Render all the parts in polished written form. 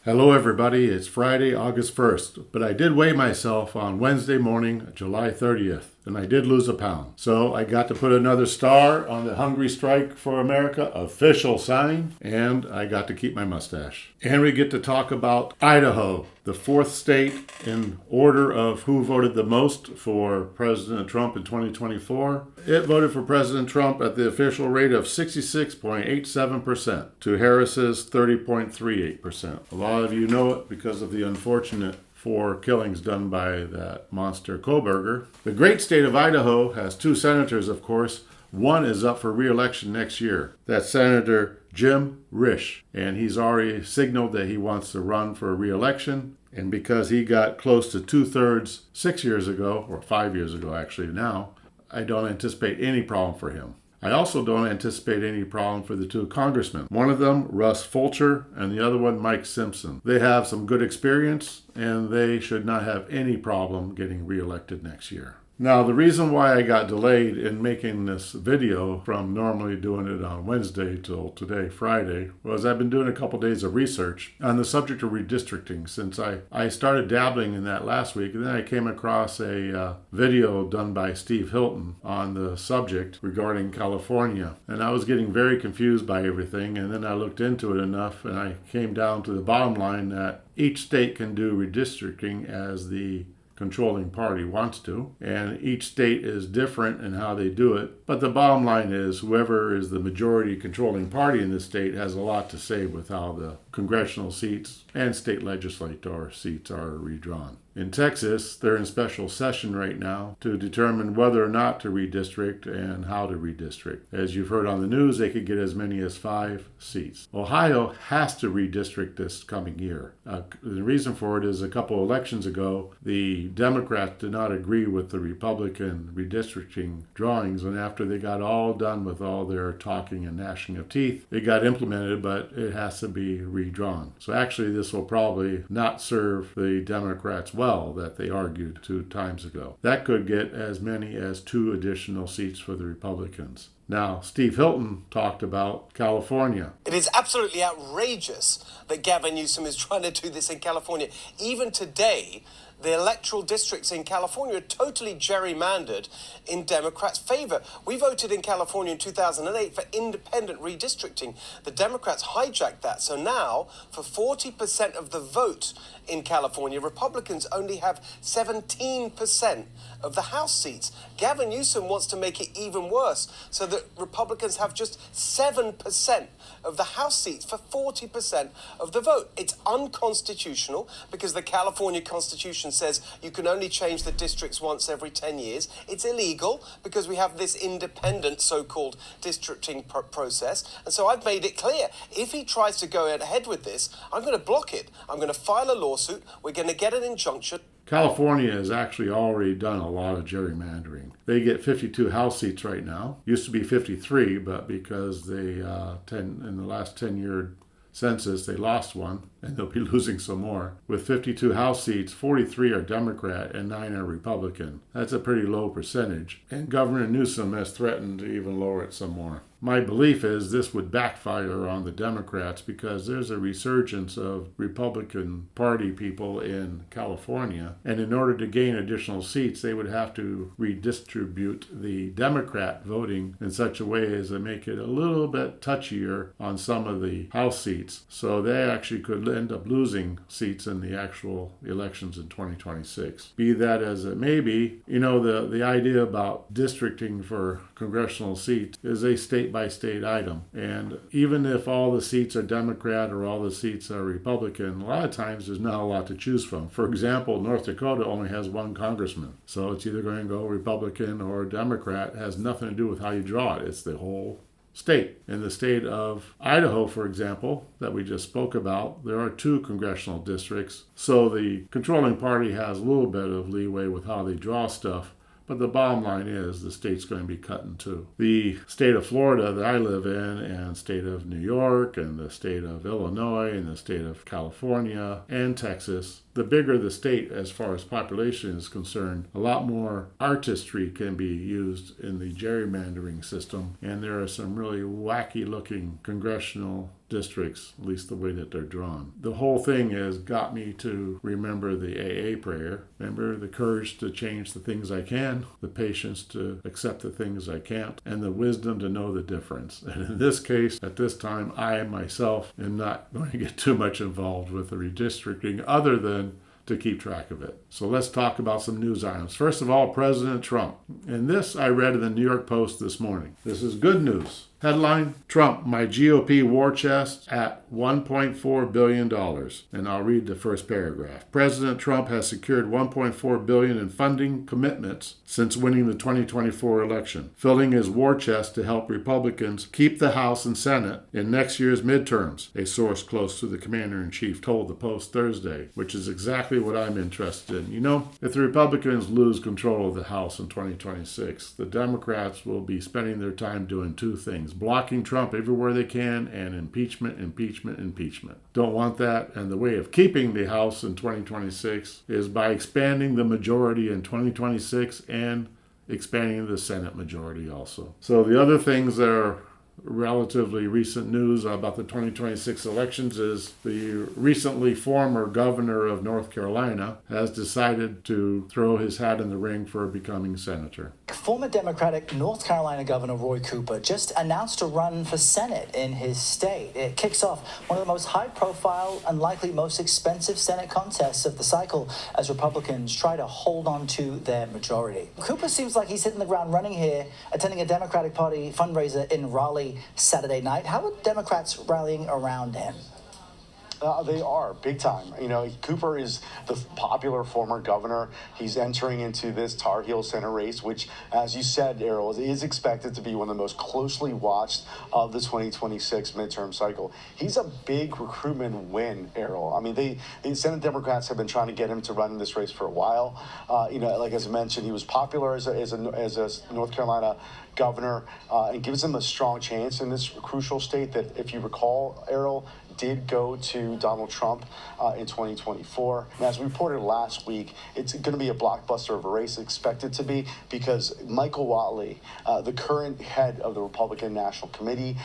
Hello everybody, it's Friday, August 1st, but I did weigh myself on Wednesday morning, July 30th, and I did lose a pound. So I got to put another star on the Hungry Strike for America official sign, and I got to keep my mustache. And we get to talk about Idaho, the fourth state in order of who voted the most for President Trump in 2024. It voted for President Trump at the official rate of 66.87% to Harris's 30.38%. A lot of you know it because of the unfortunate 4 killings done by that monster Koberger. The great state of Idaho has 2 senators, of course. One is up for re-election next year. That's Senator Jim Risch, and he's already signaled that he wants to run for re-election. And because he got close to 2/3 6 years ago, or 5 years ago actually now, I don't anticipate any problem for him. I also don't anticipate any problem for the 2 congressmen. One of them, Russ Fulcher, and the other one, Mike Simpson. They have some good experience, and they should not have any problem getting reelected next year. Now, the reason why I got delayed in making this video from normally doing it on Wednesday till today, Friday, was I've been doing a couple days of research on the subject of redistricting since I started dabbling in that last week, and then I came across a video done by Steve Hilton on the subject regarding California. And I was getting very confused by everything, and then I looked into it enough, and I came down to the bottom line that each state can do redistricting as the controlling party wants to, and each state is different in how they do it. But the bottom line is whoever is the majority controlling party in the state has a lot to say with how the congressional seats and state legislature seats are redrawn. In Texas, they're in special session right now to determine whether or not to redistrict and how to redistrict. As you've heard on the news, they could get as many as 5 seats. Ohio has to redistrict this coming year. The reason for it is a couple elections ago, the Democrats did not agree with the Republican redistricting drawings, and after they got all done with all their talking and gnashing of teeth, it got implemented, but it has to be redrawn. So actually, this will probably not serve the Democrats well that they argued 2 times ago. That could get as many as 2 additional seats for the Republicans. Now, Steve Hilton talked about California. It is absolutely outrageous that Gavin Newsom is trying to do this in California. Even today, the electoral districts in California are totally gerrymandered in Democrats' favor. We voted in California in 2008 for independent redistricting. The Democrats hijacked that. So now, for 40% of the vote in California, Republicans only have 17% of the House seats. Gavin Newsom wants to make it even worse, so that Republicans have just 7% of the House seats for 40% of the vote. It's unconstitutional because the California Constitution says you can only change the districts once every 10 years. It's illegal because we have this independent so-called districting process. And so I've made it clear, if he tries to go ahead with this, I'm going to block it. I'm going to file a lawsuit. We're going to get an injunction. California has actually already done a lot of gerrymandering. They get 52 House seats right now. Used to be 53, but because they in the last 10-year census, they lost one, and they'll be losing some more. With 52 House seats, 43 are Democrat and 9 are Republican. That's a pretty low percentage, and Governor Newsom has threatened to even lower it some more. My belief is this would backfire on the Democrats because there's a resurgence of Republican Party people in California, and in order to gain additional seats, they would have to redistribute the Democrat voting in such a way as to make it a little bit touchier on some of the House seats. So they actually could end up losing seats in the actual elections in 2026. Be that as it may be, the idea about districting for congressional seats is a state-by-state item. And even if all the seats are Democrat or all the seats are Republican, a lot of times there's not a lot to choose from. For example, North Dakota only has 1 congressman. So it's either going to go Republican or Democrat. It has nothing to do with how you draw it. It's the whole state. In the state of Idaho, for example, that we just spoke about, there are 2 congressional districts. So the controlling party has a little bit of leeway with how they draw stuff. But the bottom line is the state's going to be cut in 2. The state of Florida that I live in, and state of New York, and the state of Illinois, and the state of California, and Texas, the bigger the state as far as population is concerned, a lot more artistry can be used in the gerrymandering system. And there are some really wacky looking congressional districts, at least the way that they're drawn. The whole thing has got me to remember the AA prayer. Remember, the courage to change the things I can, the patience to accept the things I can't, and the wisdom to know the difference. And in this case, at this time, I myself am not going to get too much involved with the redistricting other than to keep track of it. So let's talk about some news items. First of all, President Trump. And this I read in the New York Post this morning. This is good news. Headline, Trump, my GOP war chest at $1.4 billion. And I'll read the first paragraph. President Trump has secured $1.4 billion in funding commitments since winning the 2024 election, filling his war chest to help Republicans keep the House and Senate in next year's midterms, a source close to the commander-in-chief told the Post Thursday, which is exactly what I'm interested in. You know, if the Republicans lose control of the House in 2026, the Democrats will be spending their time doing two things: blocking Trump everywhere they can, and impeachment, impeachment, impeachment. Don't want that, and the way of keeping the House in 2026 is by expanding the majority in 2026 and expanding the Senate majority also. So the other things that are relatively recent news about the 2026 elections is the recently former governor of North Carolina has decided to throw his hat in the ring for becoming senator. Former Democratic North Carolina Governor Roy Cooper just announced a run for Senate in his state. It kicks off one of the most high-profile and likely most expensive Senate contests of the cycle as Republicans try to hold on to their majority. Cooper seems like he's hitting the ground running here, attending a Democratic Party fundraiser in Raleigh Saturday night. How are Democrats rallying around him? They are, big time. You know, Cooper is the popular former governor. He's entering into this Tar Heel Senate race, which, as you said, Errol, is expected to be one of the most closely watched of the 2026 midterm cycle. He's a big recruitment win, Errol. I mean, the Senate Democrats have been trying to get him to run in this race for a while. You know, like as I mentioned, he was popular as a North Carolina governor, and gives him a strong chance in this crucial state that, if you recall, Errol, did go to Donald Trump in 2024. And as we reported last week, it's going to be a blockbuster of a race, expected to be, because Michael Whatley, the current head of the Republican National Committee,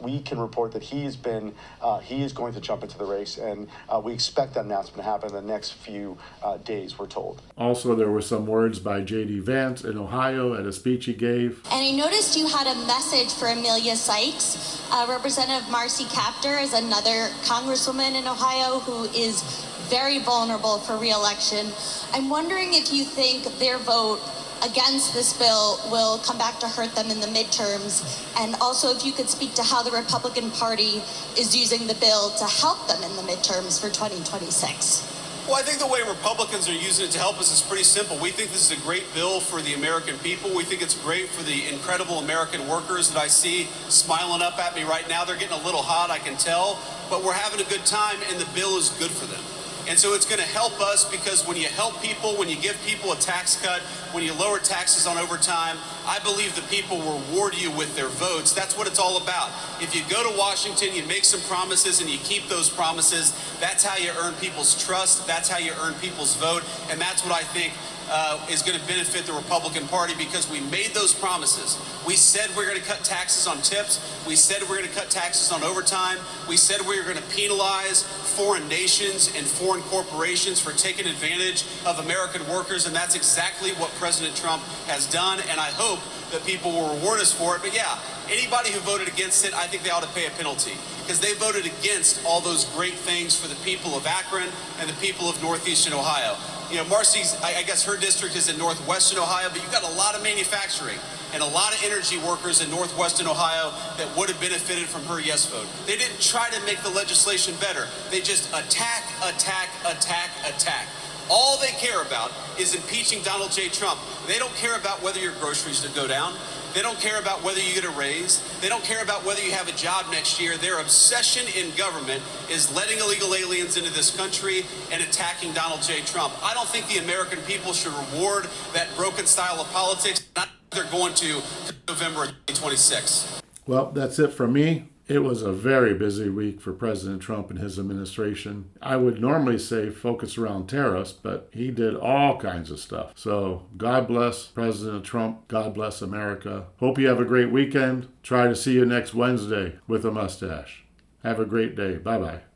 we can report that he is going to jump into the race, and we expect that announcement to happen in the next few days, we're told. Also, there were some words by JD Vance in Ohio at a speech he gave. And I noticed you had a message for Amelia Sykes. Representative Marcy Kaptur is another congresswoman in Ohio who is very vulnerable for re-election. I'm wondering if you think their vote against this bill will come back to hurt them in the midterms, and also if you could speak to how the Republican Party is using the bill to help them in the midterms for 2026. Well, I think the way Republicans are using it to help us is pretty simple. We think this is a great bill for the American people. We think it's great for the incredible American workers that I see smiling up at me right now. They're getting a little hot, I can tell, but we're having a good time, and the bill is good for them. And so it's going to help us, because when you help people, when you give people a tax cut, when you lower taxes on overtime, I believe the people will reward you with their votes. That's what it's all about. If you go to Washington, you make some promises and you keep those promises, that's how you earn people's trust, that's how you earn people's vote, and that's what I think is going to benefit the Republican Party, because we made those promises. We said we're going to cut taxes on tips. We said we're going to cut taxes on overtime. We said we were going to penalize foreign nations and foreign corporations for taking advantage of American workers, and that's exactly what President Trump has done, and I hope that people will reward us for it. But yeah, anybody who voted against it, I think they ought to pay a penalty, because they voted against all those great things for the people of Akron and the people of northeastern Ohio. You know, Marcy's, I guess her district is in northwestern Ohio, but you've got a lot of manufacturing and a lot of energy workers in northwestern Ohio that would have benefited from her yes vote. They didn't try to make the legislation better. They just attack, attack, attack, attack. All they care about is impeaching Donald J. Trump. They don't care about whether your groceries go down. They don't care about whether you get a raise. They don't care about whether you have a job next year. Their obsession in government is letting illegal aliens into this country and attacking Donald J. Trump. I don't think the American people should reward that broken style of politics. Not they're going to November 2026. Well, that's it from me. It was a very busy week for President Trump and his administration. I would normally say focus around tariffs, but he did all kinds of stuff. So God bless President Trump. God bless America. Hope you have a great weekend. Try to see you next Wednesday with a mustache. Have a great day. Bye-bye.